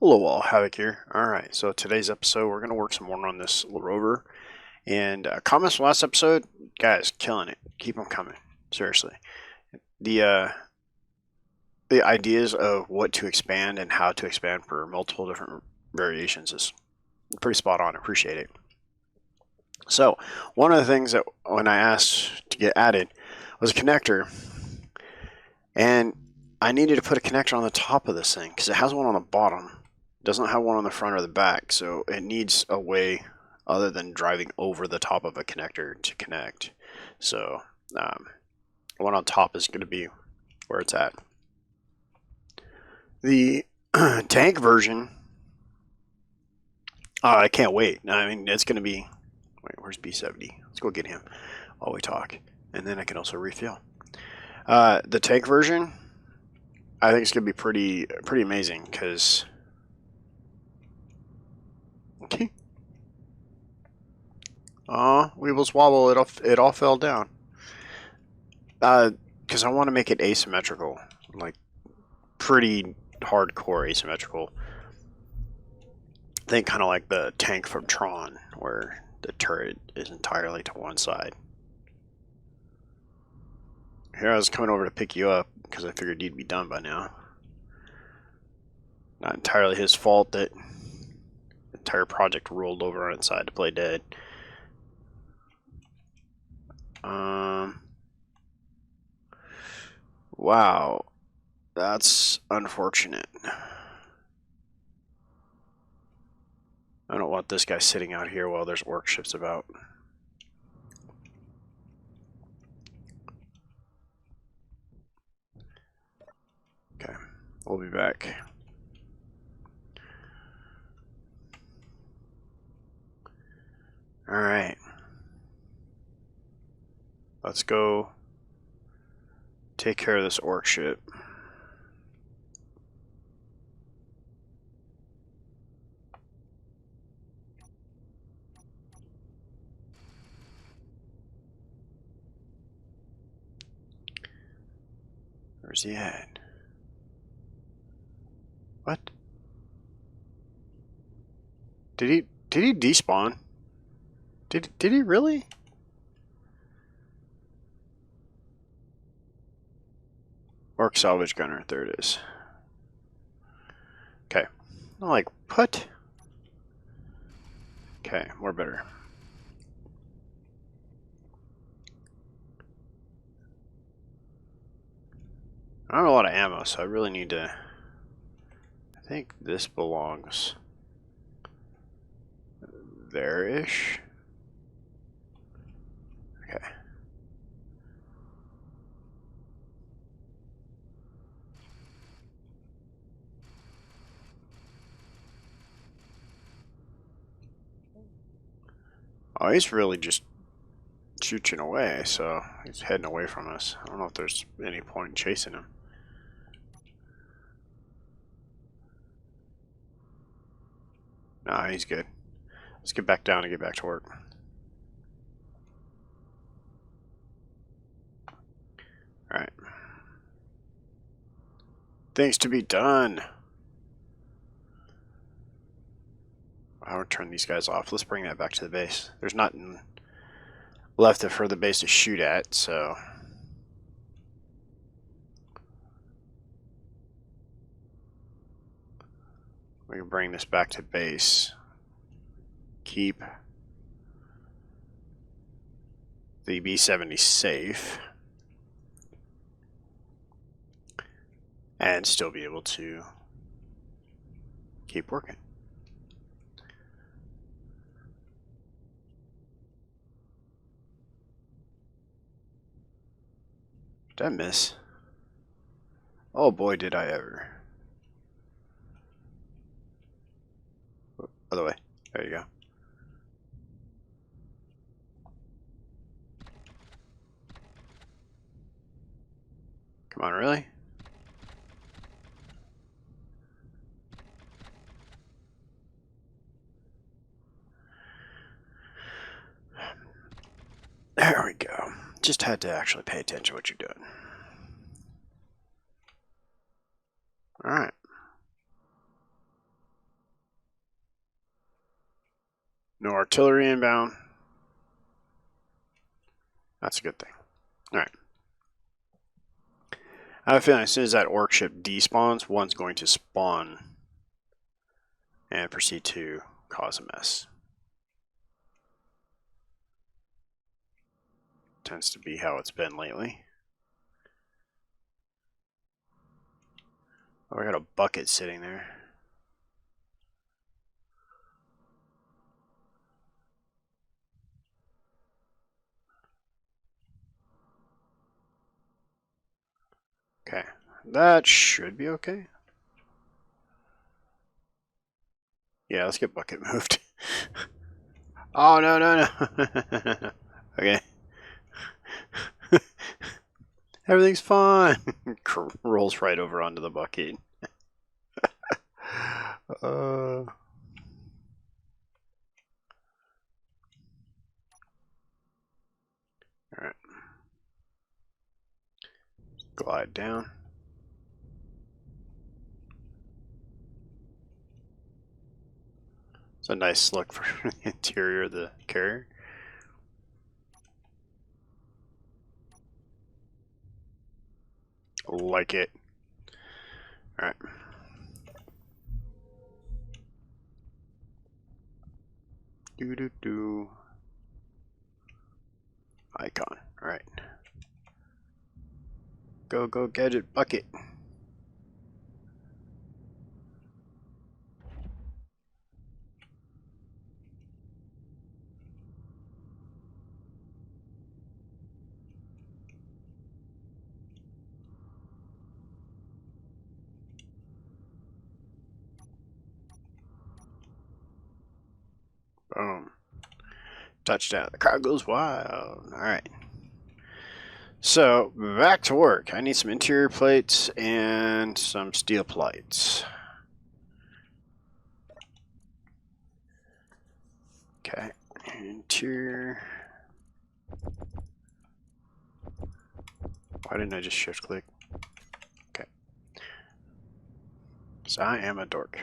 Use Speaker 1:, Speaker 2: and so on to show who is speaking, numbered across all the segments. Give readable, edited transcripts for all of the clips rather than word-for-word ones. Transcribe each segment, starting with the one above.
Speaker 1: Hello all, Havoc here. Alright, so today's episode we're going to work some more on this Rover. And comments from last episode, guys, killing it. Keep them coming. Seriously. The ideas of what to expand and how to expand for multiple different variations is pretty spot on. Appreciate it. So, one of the things that when I asked to get added was a connector. And I needed to put a connector on the top of this thing because it has one on the bottom. Doesn't have one on the front or the back, so it needs a way other than driving over the top of a connector to connect. So one on top is going to be where it's at. The tank version, I can't wait. I mean, it's going to be, wait, where's B70? Let's go get him while we talk, and then I can also refill. The tank version, I think it's going to be pretty amazing because Weebles wobble, it all fell down. Because I want to make it asymmetrical, like pretty hardcore asymmetrical. Think kind of like the tank from Tron, where the turret is entirely to one side. Here I was coming over to pick you up because I figured you'd be done by now. Not entirely his fault that the entire project rolled over on its side to play dead. Wow, that's unfortunate. I don't want this guy sitting out here while there's orc ships about. Okay, we'll be back. Alright. Let's go take care of this orc ship. Where's he at? What? Did he despawn? Did he really? Orc salvage gunner, there it is. Okay. I'm like, what? Okay, more better. I don't have a lot of ammo, so I really need to. I think this belongs there-ish. Okay. Oh, he's really just shooting away, so he's heading away from us. I don't know if there's any point in chasing him. Nah, he's good. Let's get back down and get back to work. Alright. Things to be done. I'll turn these guys off. Let's bring that back to the base. There's nothing left for the base to shoot at, so we can bring this back to base. Keep the B-70 safe. And still be able to keep working. Did I miss? Oh boy, did I ever. Other way. There you go. Come on, really? There we go. Just had to actually pay attention to what you're doing. Alright. No artillery inbound. That's a good thing. Alright. I have a feeling as soon as that orc ship despawns, one's going to spawn and proceed to cause a mess. Tends to be how it's been lately. Oh, I got a bucket sitting there. Okay, that should be okay. Yeah, let's get bucket moved. Oh, no, no, no. Okay. Everything's fine. Rolls right over onto the bucket. Alright. Glide down. It's a nice look for the interior of the carrier. Like it. Alright. Do. Icon. Alright. Go, gadget bucket. Boom. Touchdown. The crowd goes wild. Alright. So, back to work. I need some interior plates and some steel plates. Okay. Interior. Why didn't I just shift click? Okay. So I am a dork.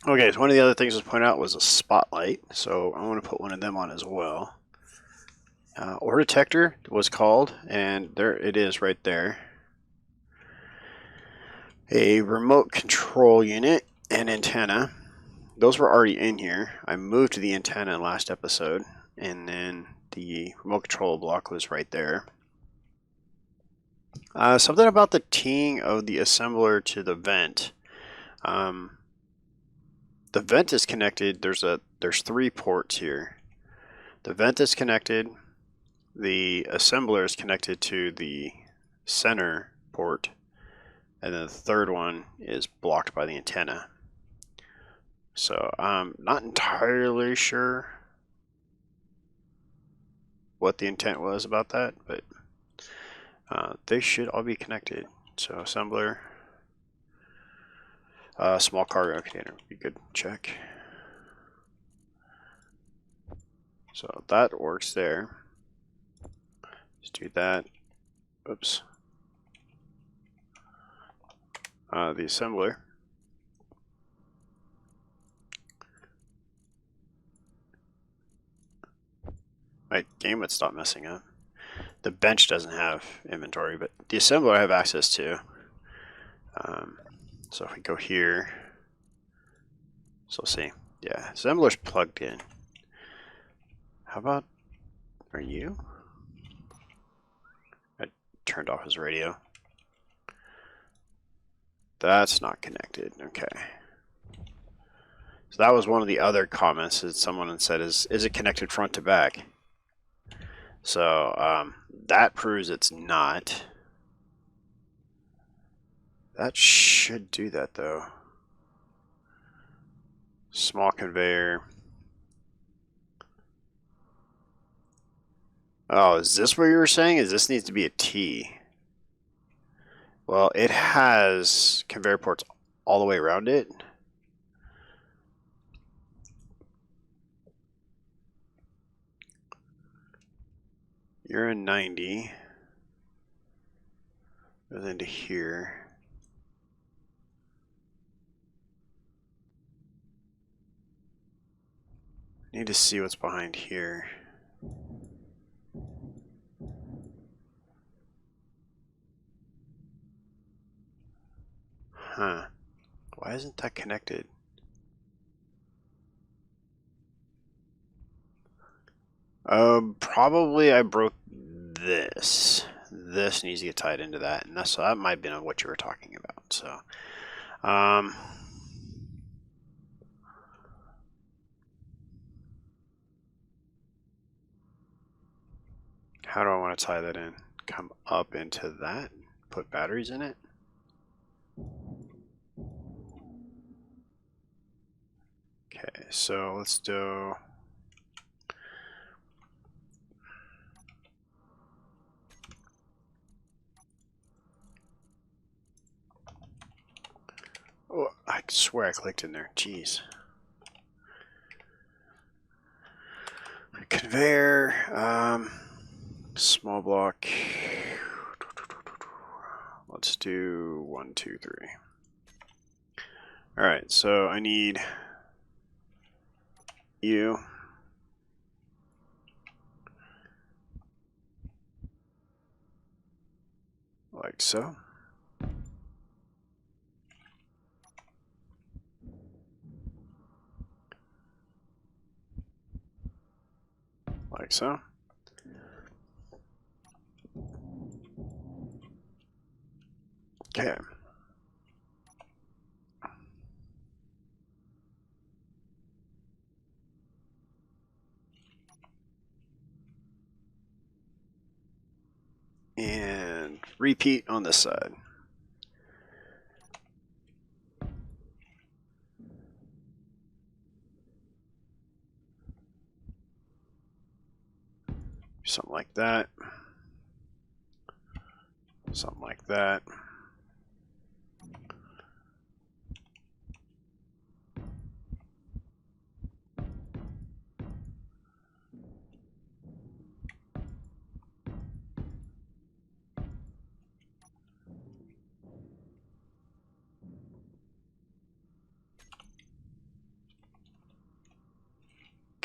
Speaker 1: Okay, so one of the other things I was pointing out was a spotlight. So I want to put one of them on as well. Or Detector was called, and there it is right there. A remote control unit and antenna. Those were already in here. I moved the antenna in last episode, and then the remote control block was right there. Something about the teeing of the assembler to the vent. The vent is connected. There's 3 ports here. The vent is connected. The assembler is connected to the center port, and then the third one is blocked by the antenna. So I'm not entirely sure what the intent was about that, but they should all be connected. So assembler, small cargo container would be good to check. So that works there. Let's do that. Oops. The assembler. My game would stop messing up. The bench doesn't have inventory, but the assembler I have access to. So if we go here, so we'll see. Yeah, assembler's plugged in. How about, are you? I turned off his radio. That's not connected. Okay. So that was one of the other comments that someone had said is it connected front to back? So that proves it's not. That should do that though. Small conveyor. Oh, is this what you were saying? Is this needs to be a T? Well, it has conveyor ports all the way around it. You're in 90. Goes into here. Need to see what's behind here. Huh. Why isn't that connected? Probably I broke this. This needs to get tied into that, and that might have been what you were talking about. So, how do I want to tie that in? Come up into that, put batteries in it. Okay, so let's do. Oh, I swear I clicked in there. Jeez. Conveyor, small block. Let's do 1, 2, 3. All right, so I need you. Like so. Like so. Okay. And repeat on this side. Something like that. Something like that.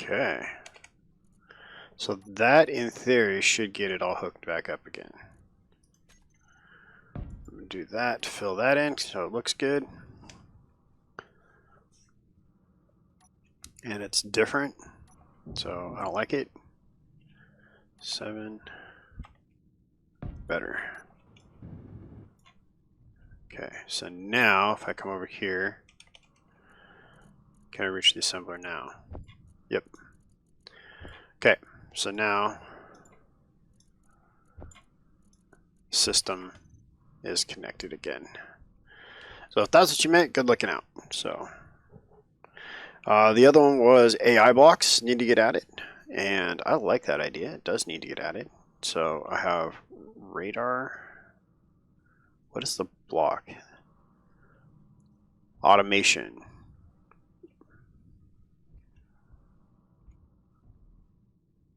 Speaker 1: Okay. So that, in theory, should get it all hooked back up again. Do that, fill that in so it looks good. And it's different, so I don't like it. 7, better. Okay, so now if I come over here, can I reach the assembler now? Yep. Okay, so now system is connected again. So if that's what you meant, good looking out. So the other one was AI blocks need to get added, and I like that idea. It does need to get added. So I have radar. What is the block? Automation.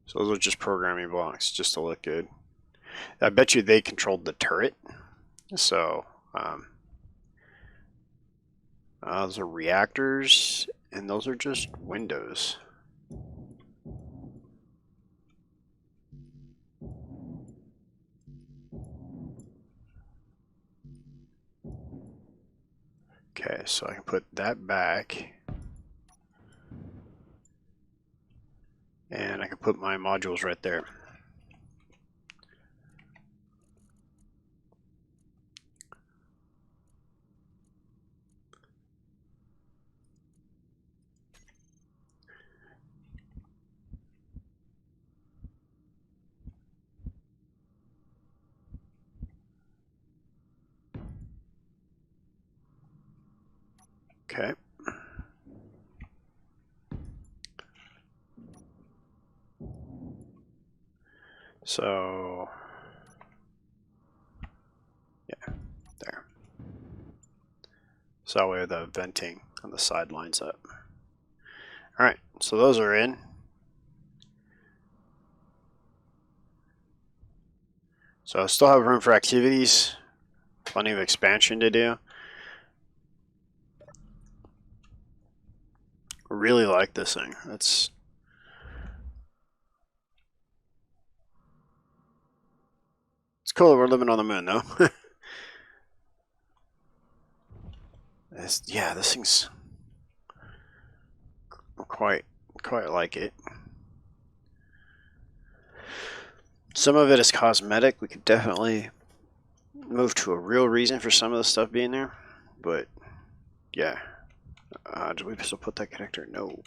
Speaker 1: So those are just programming blocks, just to look good. I bet you they controlled the turret. So those are reactors, and those are just windows. Okay, so I can put that back. And I can put my modules right there. Okay. So, yeah, there. So that way the venting on the side lines up. All right, so those are in. So I still have room for activities, plenty of expansion to do. Really like this thing. It's cool that we're living on the moon, though. Yeah, this thing's quite like it. Some of it is cosmetic. We could definitely move to a real reason for some of the stuff being there, but yeah. Did we still put that connector? No.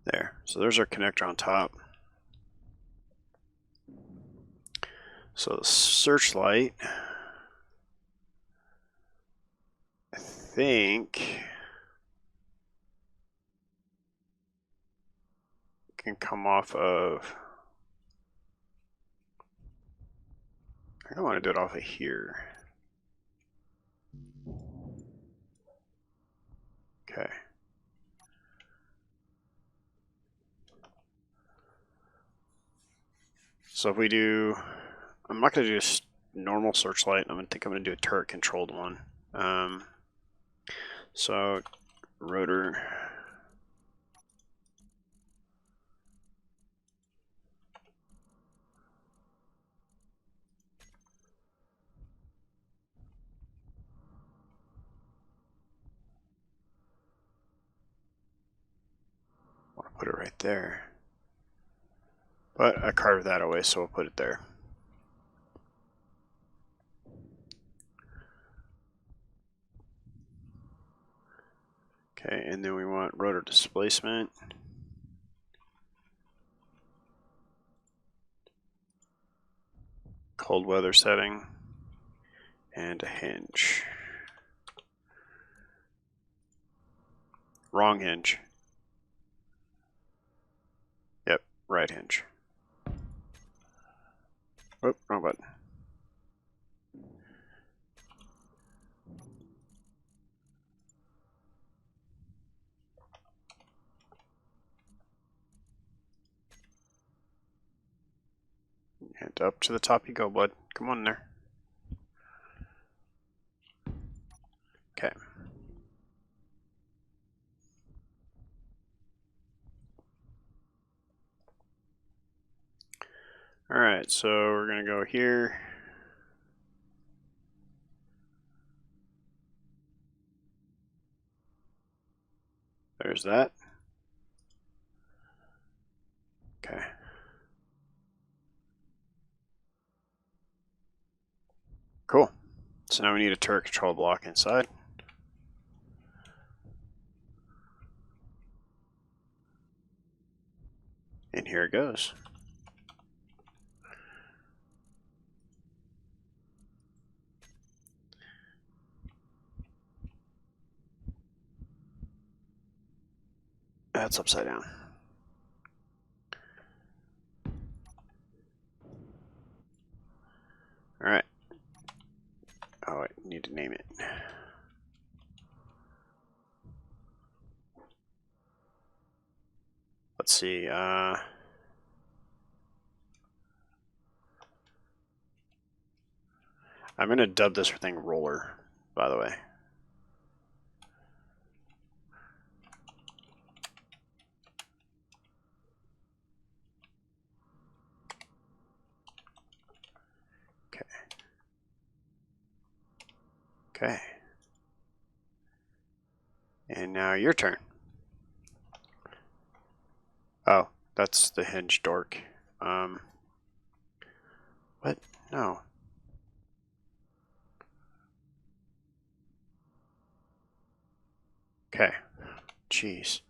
Speaker 1: There. So there's our connector on top. So the searchlight, I think, can come off of, I think I want to do it off of here. Okay. So if we do, I'm not going to do a normal searchlight. I'm going to do a turret controlled one. So rotor. I want to put it right there. But I carved that away, so we'll put it there. Okay, and then we want rotor displacement. Cold weather setting. And a hinge. Wrong hinge. Yep, right hinge. Oh, wrong button. And up to the top you go, bud. Come on there. Okay. Alright, so we're going to go here. There's that. Okay. Cool. So now we need a turret control block inside. And here it goes. That's upside down. Alright. Oh, I need to name it. Let's see. I'm going to dub this thing Roller, by the way. Okay. And now your turn. Oh, that's the hinge dork. What? No. Okay. Jeez.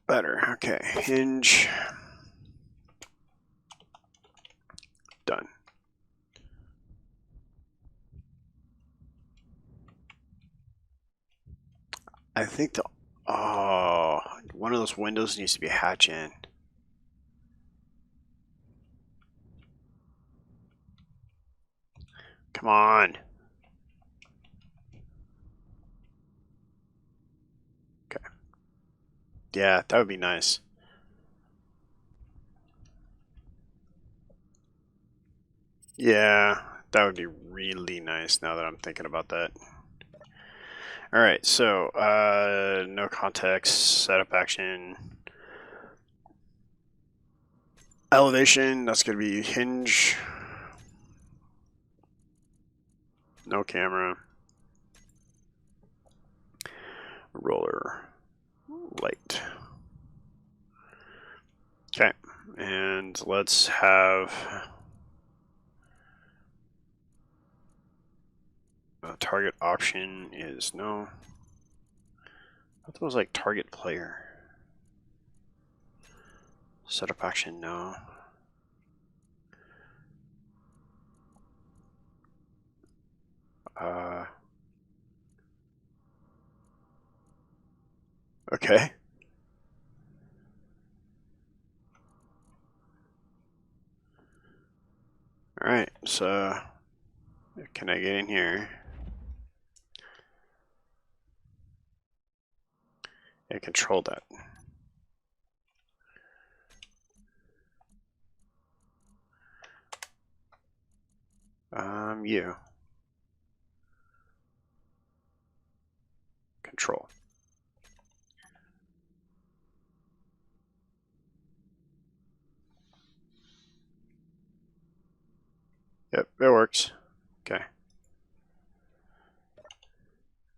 Speaker 1: Better. Okay. Hinge. Done. I think the... Oh, one of those windows needs to be a hatch in. Come on. Okay. Yeah, that would be nice. Yeah, that would be really nice now that I'm thinking about that. All right, so no context, setup action, elevation, that's going to be hinge, no camera, roller, light. Okay, and let's have target option is no. I thought it was like target player. Setup action, no. Okay. All right, so can I get in here? And control that. You. Control. Yep, it works. Okay.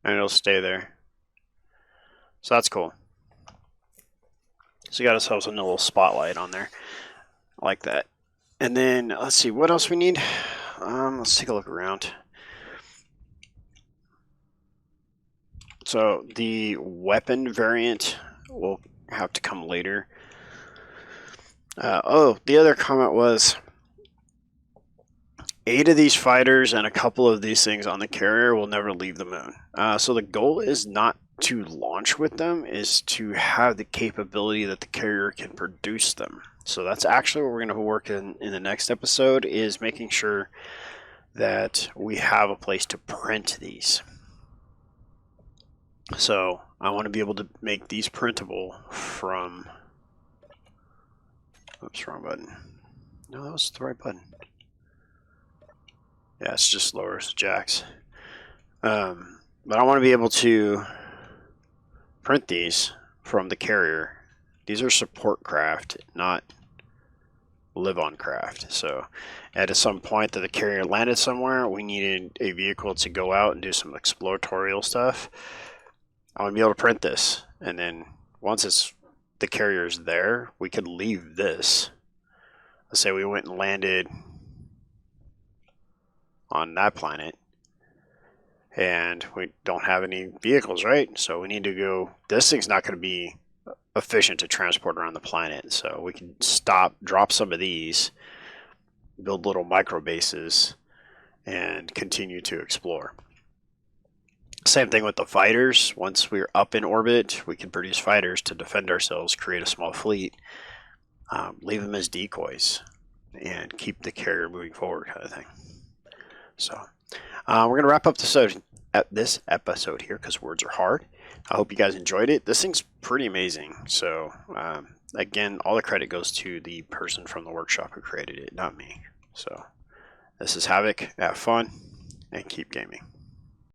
Speaker 1: And it'll stay there. So that's cool. So we got ourselves a little spotlight on there. I like that. And then let's see what else we need. Let's take a look around. So the weapon variant will have to come later. Oh, the other comment was 8 of these fighters and a couple of these things on the carrier will never leave the moon. So the goal is not to launch with them, is to have the capability that the carrier can produce them. So that's actually what we're going to work in the next episode, is making sure that we have a place to print these. So I want to be able to make these printable from, oops, wrong button. No, that was the right button. Yeah, it's just lowers jacks. But I want to be able to print these from the carrier. These are support craft, not live on craft. So at some point that the carrier landed somewhere, we needed a vehicle to go out and do some exploratorial stuff. I want to be able to print this, and then once the carrier's there, we could leave this. Let's say we went and landed on that planet, and we don't have any vehicles, right? So we need to go, this thing's not going to be efficient to transport around the planet, so we can stop, drop some of these, build little micro bases, and continue to explore. Same thing with the fighters. Once we're up in orbit, we can produce fighters to defend ourselves, create a small fleet, leave them as decoys, and keep the carrier moving forward, kind of thing. So we're going to wrap up this episode here, because words are hard. I hope you guys enjoyed it. This thing's pretty amazing. So again, all the credit goes to the person from the workshop who created it, not me. So this is Havoc. Have fun and keep gaming.